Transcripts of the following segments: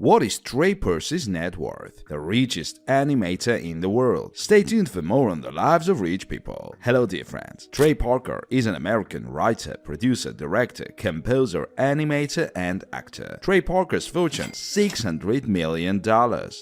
What is Trey Parker's net worth? The richest animator in the world. Stay tuned for more on the lives of rich people. Hello dear friends. Trey Parker is an American writer, producer, director, composer, animator, and actor. Trey Parker's fortune $600 million.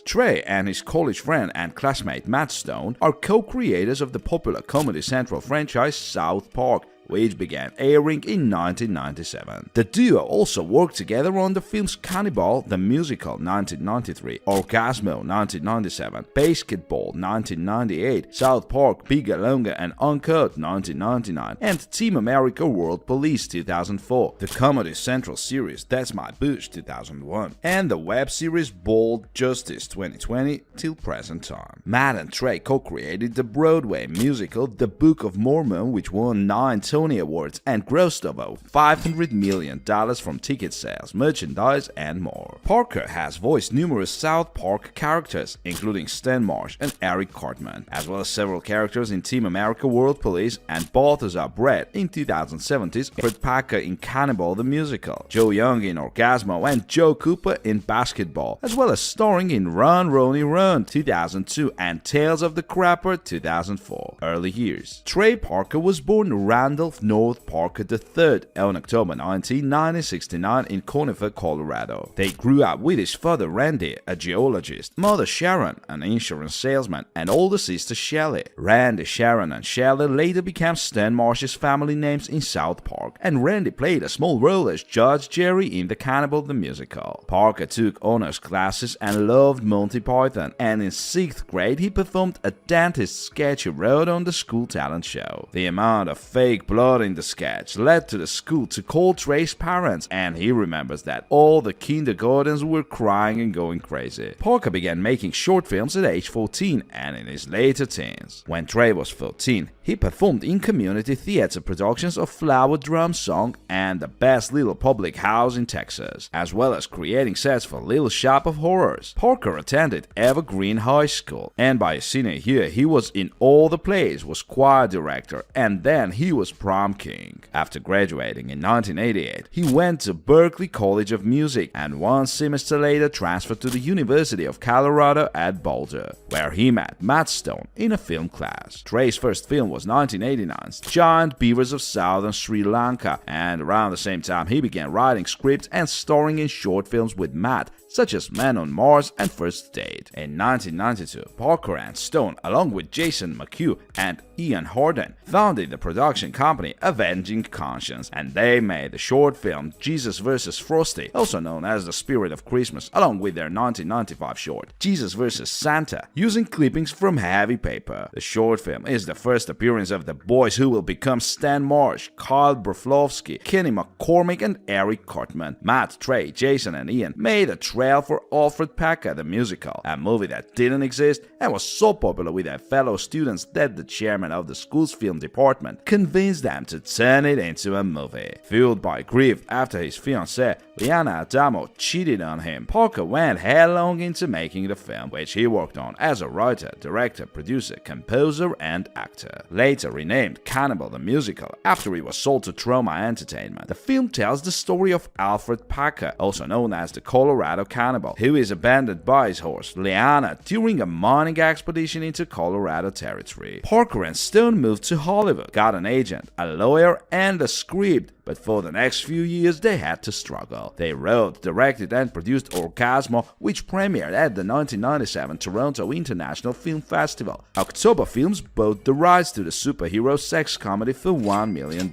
Trey and his college friend and classmate Matt Stone are co-creators of the popular Comedy Central franchise South Park, which began airing in 1997. The duo also worked together on the films Cannibal, the Musical 1993, Orgasmo 1997, Basketball 1998, South Park, Bigger, Longer, and Uncut 1999, and Team America World Police 2004, the Comedy Central series That's My Bush 2001, and the web series Bold Justice 2020 till present time. Matt and Trey co-created the Broadway musical The Book of Mormon, which won 9 Tony Awards and grossed over $500 million from ticket sales, merchandise, and more. Parker has voiced numerous South Park characters, including Stan Marsh and Eric Cartman, as well as several characters in Team America World Police and Balthazar Brett in 2017's Trey Parker in Cannibal the Musical, Joe Young in Orgasmo, and Joe Cooper in Basketball, as well as starring in Run, Ronnie, Run 2002 and Tales of the Crapper 2004. Early years. Trey Parker was born Randolph North Parker III on October 19, 1969 in Conifer, Colorado. They grew up with his father Randy, a geologist, mother Sharon, an insurance salesman, and older sister Shelley. Randy, Sharon, and Shelley later became Stan Marsh's family names in South Park, and Randy played a small role as Judge Jerry in the Cannibal the Musical. Parker took honors classes and loved Monty Python, and in 6th grade he performed a dentist sketch he wrote on the school talent show. The amount of fake blood in the sketch led to the school to call Trey's parents, and he remembers that all the kindergartens were crying and going crazy. Parker began making short films at age 14 and in his later teens. When Trey was 14, he performed in community theater productions of Flower Drum Song and The Best Little Public House in Texas, as well as creating sets for Little Shop of Horrors. Parker attended Evergreen High School, and by his senior year he was in all the plays, was choir director, and then he was prom king. After graduating in 1988, he went to Berklee College of Music and 1 semester later transferred to the University of Colorado at Boulder, where he met Matt Stone in a film class. Trey's first film was 1989's Giant Beavers of Southern Sri Lanka, and around the same time he began writing scripts and starring in short films with Matt, such as Man on Mars and First Date. In 1992, Parker and Stone, along with Jason McHugh and Ian Harden, founded the production company Avenging Conscience, and they made the short film Jesus vs. Frosty, also known as The Spirit of Christmas, along with their 1995 short Jesus vs. Santa, using clippings from heavy paper. The short film is the first appearance of the boys who will become Stan Marsh, Kyle Broflovsky, Kenny McCormick, and Eric Cartman. Matt, Trey, Jason, and Ian made a trail for Alfred Packer the Musical, a movie that didn't exist and was so popular with their fellow students that the chairman of the school's film department convinced them to turn it into a movie. Fueled by grief after his fiancée, Liana Adamo, cheated on him, Parker went headlong into making the film, which he worked on as a writer, director, producer, composer, and actor. Later renamed Cannibal the Musical after it was sold to Troma Entertainment, the film tells the story of Alfred Packer, also known as the Colorado Cannibal, who is abandoned by his horse, Liana, during a mining expedition into Colorado territory. Parker and Stone moved to Hollywood, got an agent, a lawyer, and a script, but for the next few years they had to struggle. They wrote, directed, and produced Orgasmo, which premiered at the 1997 Toronto International Film Festival. October Films bought the rights to the superhero sex comedy for $1 million.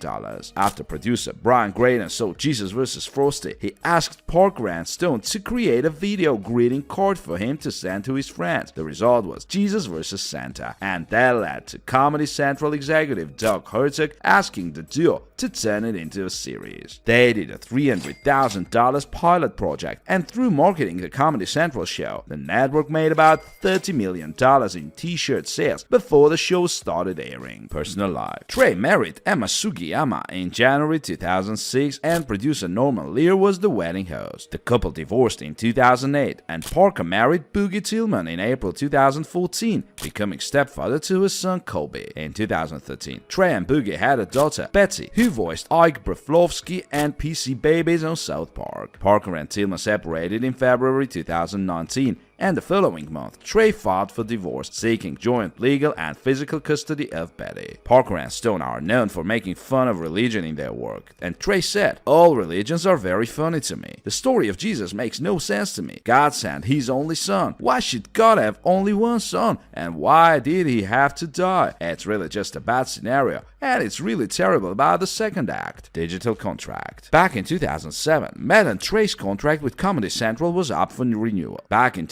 After producer Brian Graydon saw Jesus vs. Frosty, he asked Parker and Stone to create a video greeting card for him to send to his friends. The result was Jesus vs. Santa, and that led to Comedy Central executive Doug Herzog asking the duo to turn it into a series. They did a $300,000 pilot project, and through marketing the Comedy Central show, the network made about $30 million in t-shirt sales before the show started airing. Personal life. Trey married Emma Sugiyama in January 2006, and producer Norman Lear was the wedding host. The couple divorced in 2008, and Parker married Boogie Tillman in April 2014, becoming stepfather to his son Kobe. In 2013, Trey and Boogie had a daughter, Betty, who voiced Ike Broflovsky and PC Babies on South Park. Parker and Tillman separated in February 2019, and the following month, Trey filed for divorce, seeking joint legal and physical custody of Betty. Parker and Stone are known for making fun of religion in their work, and Trey said, "All religions are very funny to me. The story of Jesus makes no sense to me. God sent his only son. Why should God have only one son? And why did he have to die? It's really just a bad scenario, and it's really terrible about the second act." Digital contract. Back in 2007, Matt and Trey's contract with Comedy Central was up for renewal. Matt and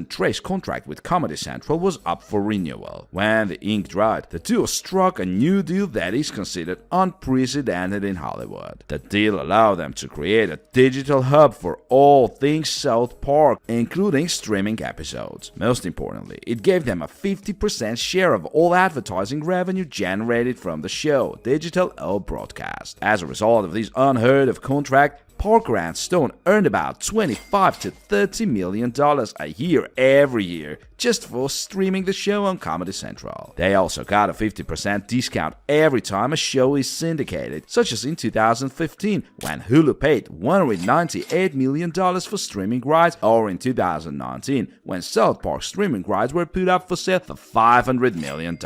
Trey's contract with Comedy Central was up for renewal. When the ink dried, the duo struck a new deal that is considered unprecedented in Hollywood. The deal allowed them to create a digital hub for all things South Park, including streaming episodes. Most importantly, it gave them a 50% share of all advertising revenue generated from the show, digital or broadcast. As a result of this unheard of contract, Parker and Stone earned about $25 to $30 million a year every year just for streaming the show on Comedy Central. They also got a 50% discount every time a show is syndicated, such as in 2015 when Hulu paid $198 million for streaming rights, or in 2019 when South Park streaming rights were put up for sale for $500 million.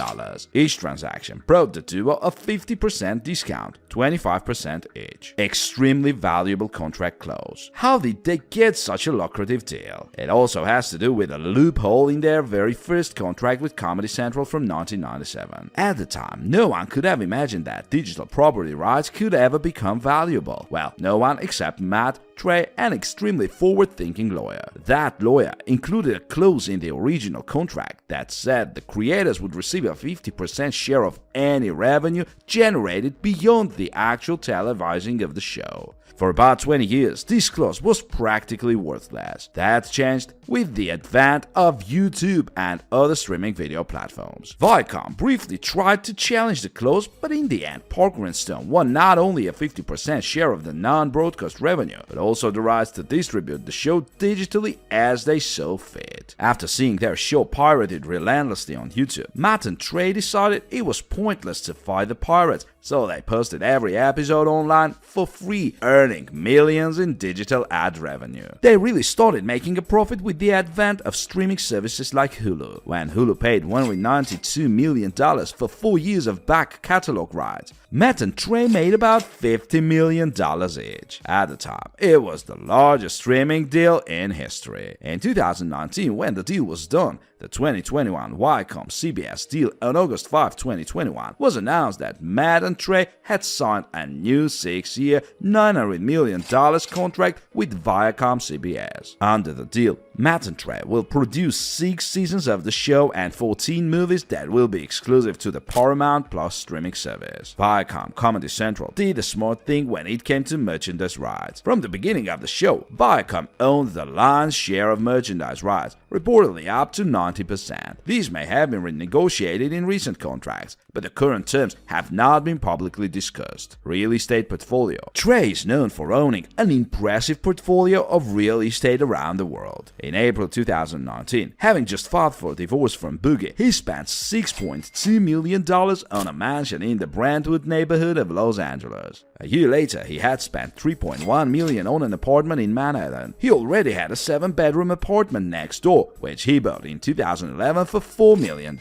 Each transaction brought the duo a 50% discount, 25% each. Extremely valuable contract clause. How did they get such a lucrative deal? It also has to do with a loophole in their very first contract with Comedy Central from 1997. At the time, no one could have imagined that digital property rights could ever become valuable. Well, no one except Matt, Trey, an extremely forward-thinking lawyer. That lawyer included a clause in the original contract that said the creators would receive a 50% share of any revenue generated beyond the actual televising of the show. For about 20 years, this clause was practically worthless. That changed with the advent of YouTube and other streaming video platforms. Viacom briefly tried to challenge the clause, but in the end, Parker and Stone won not only a 50% share of the non-broadcast revenue, but also the rights to distribute the show digitally as they saw fit. After seeing their show pirated relentlessly on YouTube, Matt and Trey decided it was pointless to fight the pirates, so they posted every episode online for free, earning millions in digital ad revenue. They really started making a profit with the advent of streaming services like Hulu, when Hulu paid $192 million for 4 years of back catalog rights. Matt and Trey made about $50 million each. At the time, it was the largest streaming deal in history. In 2019, when the deal was done, the 2021 Viacom-CBS deal on August 5, 2021 was announced that Matt and Trey had signed a new 6-year, $900 million contract with Viacom-CBS. Under the deal, Matt and Trey will produce 6 seasons of the show and 14 movies that will be exclusive to the Paramount Plus streaming service. Viacom Comedy Central did the smart thing when it came to merchandise rights. From the beginning of the show, Viacom owned the lion's share of merchandise rights, reportedly up to 90%. These may have been renegotiated in recent contracts, but the current terms have not been publicly discussed. Real estate portfolio. Trey is known for owning an impressive portfolio of real estate around the world. In April 2019, having just filed for divorce from Boogie, he spent $6.2 million on a mansion in the Brentwood neighborhood of Los Angeles. A year later, he had spent $3.1 million on an apartment in Manhattan. He already had a 7-bedroom apartment next door, which he bought in 2011 for $4 million.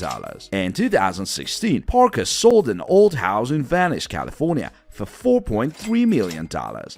In 2016, Parker sold an old house in Venice, California for $4.3 million.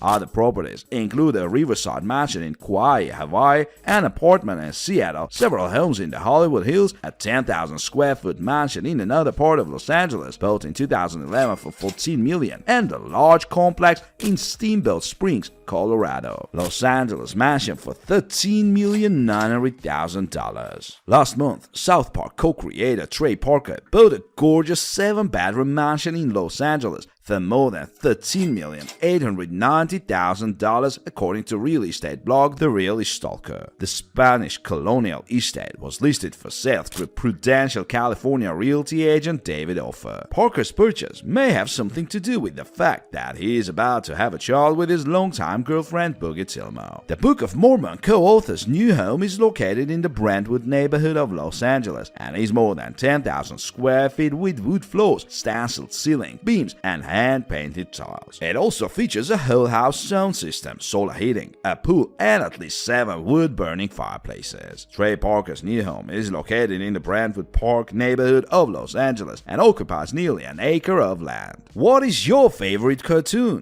Other properties include a riverside mansion in Kauai, Hawaii, an apartment in Seattle, several homes in the Hollywood Hills, a 10,000 square foot mansion in another part of Los Angeles, built in 2011 for $14 million, and a large complex in Steamboat Springs, Colorado. Los Angeles mansion for $13,900,000. Last month, South Park co-creator Trey Parker bought a gorgeous 7-bedroom mansion in Los Angeles for more than $13,890,000, according to real estate blog The Real Stalker. The Spanish colonial estate was listed for sale through Prudential California realty agent David Offer. Parker's purchase may have something to do with the fact that he is about to have a child with his longtime girlfriend Boogie Tilmo. The Book of Mormon co-author's new home is located in the Brentwood neighborhood of Los Angeles and is more than 10,000 square feet with wood floors, stenciled ceiling, beams, and hand-painted tiles. It also features a whole house sound system, solar heating, a pool, and at least 7 wood-burning fireplaces. Trey Parker's new home is located in the Brentwood Park neighborhood of Los Angeles and occupies nearly an acre of land. What is your favorite cartoon?